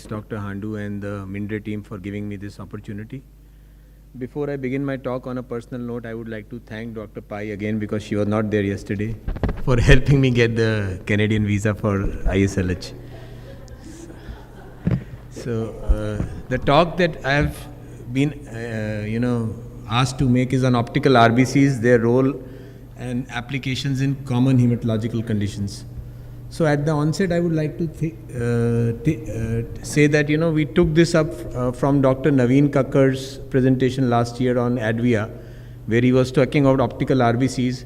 thanks Dr. Handu and the Mindre team for giving me this opportunity. Before I begin my talk, on a personal note, I would like to thank Dr. Pai again because she was not there yesterday for helping me get the Canadian visa for ISLH. So the talk that I have been, asked to make is on optical RBCs, their role and applications in common hematological conditions. So at the onset, I would like to say that, we took this up from Dr. Naveen Kakkar's presentation last year on ADVIA, where he was talking about optical RBCs.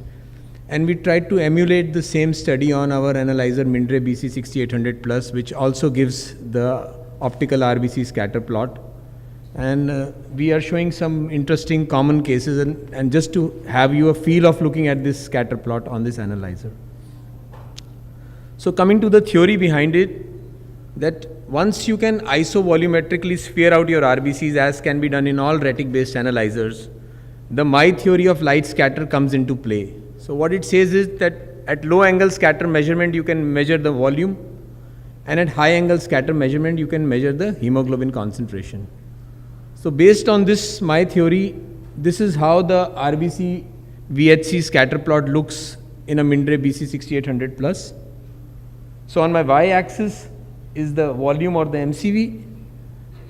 And we tried to emulate the same study on our analyzer Mindre BC6800 Plus, which also gives the optical RBC scatter plot. And we are showing some interesting common cases and just to have you a feel of looking at this scatter plot on this analyzer. So coming to the theory behind it, that once you can isovolumetrically sphere out your RBCs as can be done in all retic-based analyzers, the my theory of light scatter comes into play. So what it says is that at low angle scatter measurement you can measure the volume, and at high angle scatter measurement you can measure the hemoglobin concentration. So based on this my theory, this is how the RBC VHC scatter plot looks in a Mindre BC6800 Plus. So on my y-axis is the volume or the MCV.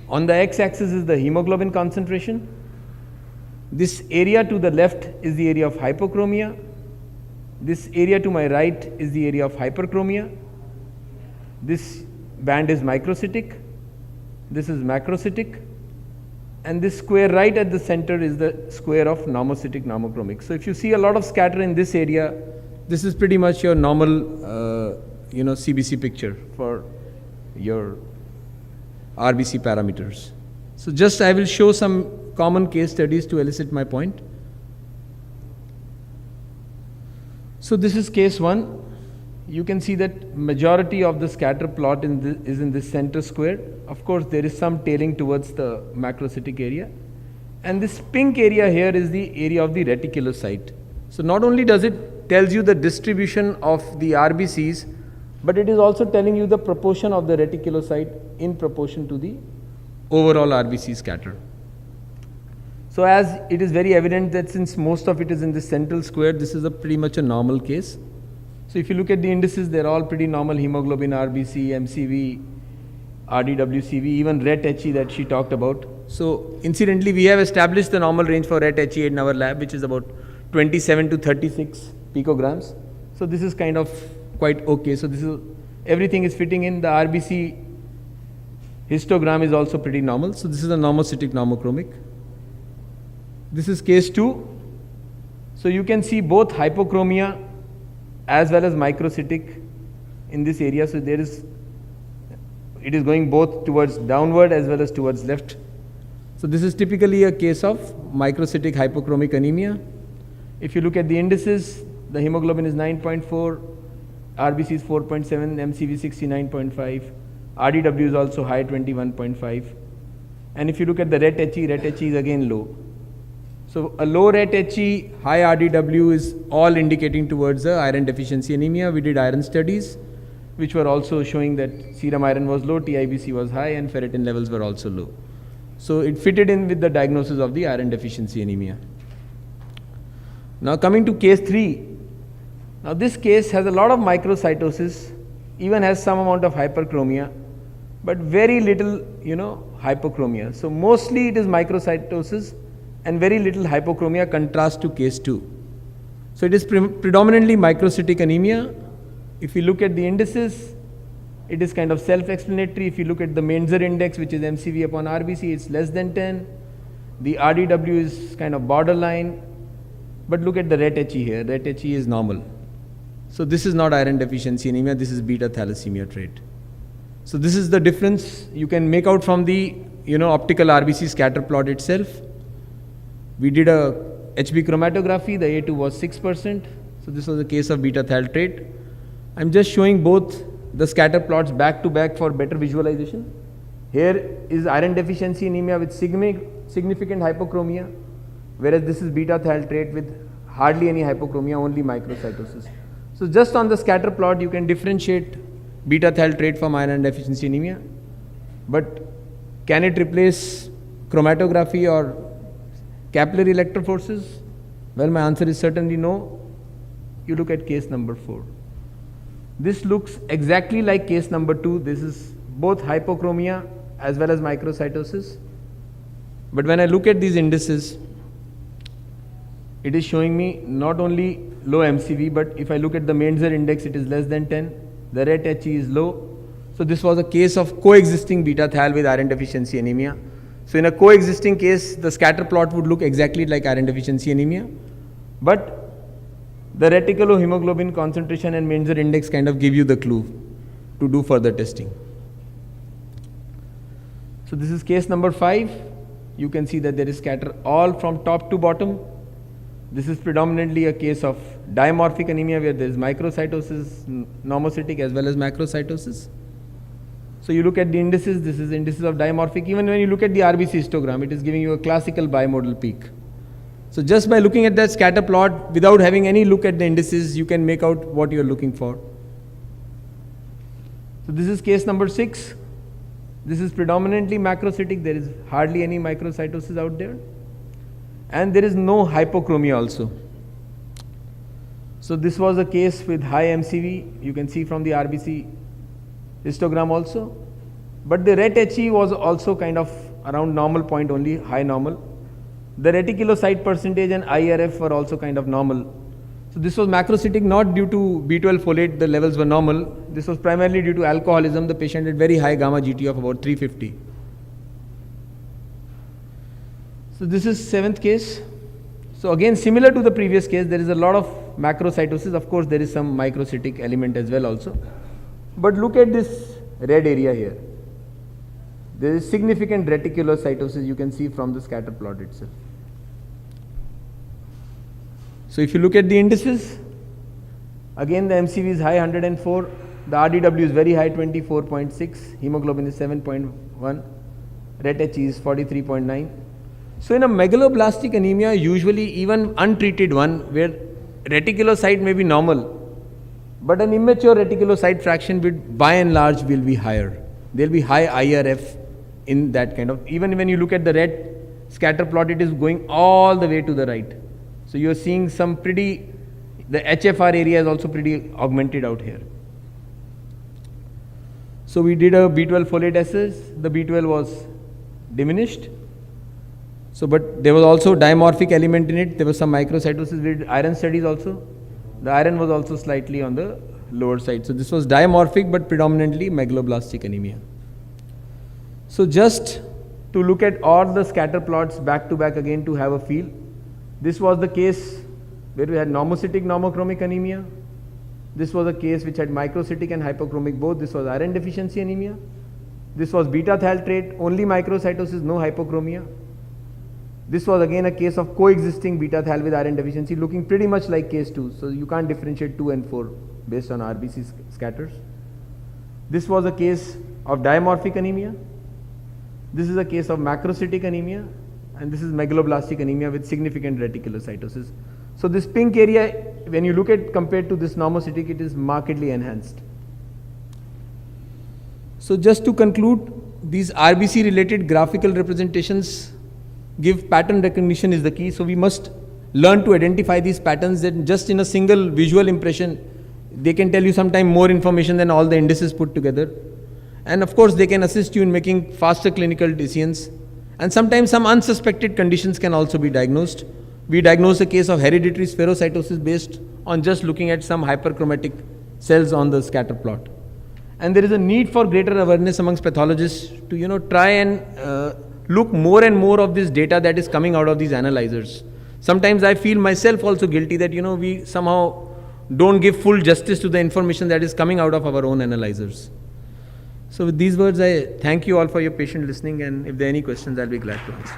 On the x-axis is the hemoglobin concentration. This area to the left is the area of hypochromia. This area to my right is the area of hyperchromia. This band is microcytic. This is macrocytic. And this square right at the center is the square of normocytic normochromic. So if you see a lot of scatter in this area, this is pretty much your normal CBC picture for your RBC parameters. So just I will show some common case studies to elicit my point. So this is case 1. You can see that majority of the scatter plot is in this center square. Of course, there is some tailing towards the macrocytic area. And this pink area here is the area of the reticulocyte. So not only does it tells you the distribution of the RBCs, but it is also telling you the proportion of the reticulocyte in proportion to the overall RBC scatter. So as it is very evident that since most of it is in this central square, this is pretty much a normal case. So if you look at the indices, they're all pretty normal: hemoglobin, RBC, MCV, RDWCV, even RET-HE that she talked about. So incidentally, we have established the normal range for RET-HE in our lab, which is about 27 to 36 picograms. So this is kind of quite okay. So this is everything is fitting in. The RBC histogram is also pretty normal. So this is a normocytic normochromic. This is case 2. So you can see both hypochromia as well as microcytic in this area. So it is going both towards downward as well as towards left. So this is typically a case of microcytic hypochromic anemia. If you look at the indices, the hemoglobin is 9.4, RBC is 4.7, MCV 69.5, RDW is also high, 21.5. And if you look at the RET-HE is again low. So a low RET-HE, high RDW is all indicating towards the iron deficiency anemia. We did iron studies, which were also showing that serum iron was low, TIBC was high, and ferritin levels were also low. So it fitted in with the diagnosis of the iron deficiency anemia. Now coming to case 3. Now this case has a lot of microcytosis, even has some amount of hyperchromia, but very little, hypochromia. So mostly it is microcytosis and very little hypochromia, contrast to case 2. So it is predominantly microcytic anemia. If you look at the indices, it is kind of self-explanatory. If you look at the Mainzer index, which is MCV upon RBC, it's less than 10. The RDW is kind of borderline. But look at the RET-HE here. RET-HE is normal. So this is not iron deficiency anemia, this is beta thalassemia trait. So this is the difference you can make out from the optical RBC scatter plot itself. We did a HB chromatography, the A2 was 6%. So this was a case of beta thal trait. I'm just showing both the scatter plots back to back for better visualization. Here is iron deficiency anemia with significant hypochromia, whereas this is beta thal trait with hardly any hypochromia, only microcytosis. So just on the scatter plot, you can differentiate beta thal trait from iron deficiency anemia. But can it replace chromatography or capillary electrophorese? Well, my answer is certainly no. You look at case number 4. This looks exactly like case number 2. This is both hypochromia as well as microcytosis. But when I look at these indices, it is showing me not only low MCV, but if I look at the Mainzer index, it is less than 10. The RET HE is low. So this was a case of coexisting beta thal with iron deficiency anemia. So in a coexisting case, the scatter plot would look exactly like iron deficiency anemia. But the reticulohemoglobin concentration and Mainzer index kind of give you the clue to do further testing. So this is case number 5. You can see that there is scatter all from top to bottom. This is predominantly a case of dimorphic anemia where there is microcytosis, normocytic as well as macrocytosis. So you look at the indices, this is indices of dimorphic. Even when you look at the RBC histogram, it is giving you a classical bimodal peak. So just by looking at that scatter plot without having any look at the indices, you can make out what you are looking for. So this is case number 6. This is predominantly macrocytic. There is hardly any microcytosis out there. And there is no hypochromia also. So this was a case with high MCV. You can see from the RBC histogram also. But the RET HE was also kind of around normal point only, high normal. The reticulocyte percentage and IRF were also kind of normal. So this was macrocytic not due to B12 folate, the levels were normal. This was primarily due to alcoholism. The patient had very high gamma GT of about 350. So this is 7th case. So again, similar to the previous case, there is a lot of macrocytosis. Of course, there is some microcytic element as well also. But look at this red area here. There is significant reticulocytosis you can see from the scatter plot itself. So if you look at the indices, again the MCV is high 104, the RDW is very high 24.6, hemoglobin is 7.1, RET HE is 43.9. So in a megaloblastic anemia, usually even untreated one where reticulocyte may be normal, but an immature reticulocyte fraction would by and large will be higher. There will be high IRF in that kind of, even when you look at the red scatter plot, it is going all the way to the right. So you are seeing some pretty, the HFR area is also pretty augmented out here. So we did a B12 folate assays, the B12 was diminished. So, but there was also dimorphic element in it. There was some microcytosis. We did iron studies also. The iron was also slightly on the lower side. So this was dimorphic but predominantly megaloblastic anemia. So just to look at all the scatter plots back to back again to have a feel. This was the case where we had normocytic normochromic anemia. This was a case which had microcytic and hypochromic both. This was iron deficiency anemia. This was beta thal trait, only microcytosis, no hypochromia. This was again a case of coexisting beta thal with iron deficiency, looking pretty much like case 2. So you can't differentiate 2 and 4 based on RBC scatters. This was a case of dimorphic anemia. This is a case of macrocytic anemia. And this is megaloblastic anemia with significant reticulocytosis. So this pink area, when you look at compared to this normocytic, it is markedly enhanced. So just to conclude, these RBC related graphical representations give pattern recognition is the key. So we must learn to identify these patterns that just in a single visual impression, they can tell you sometime more information than all the indices put together. And of course, they can assist you in making faster clinical decisions. And sometimes some unsuspected conditions can also be diagnosed. We diagnose a case of hereditary spherocytosis based on just looking at some hyperchromatic cells on the scatter plot. And there is a need for greater awareness amongst pathologists to try and look more and more of this data that is coming out of these analyzers. Sometimes I feel myself also guilty that we somehow don't give full justice to the information that is coming out of our own analyzers. So with these words, I thank you all for your patient listening, and if there are any questions, I'll be glad to answer.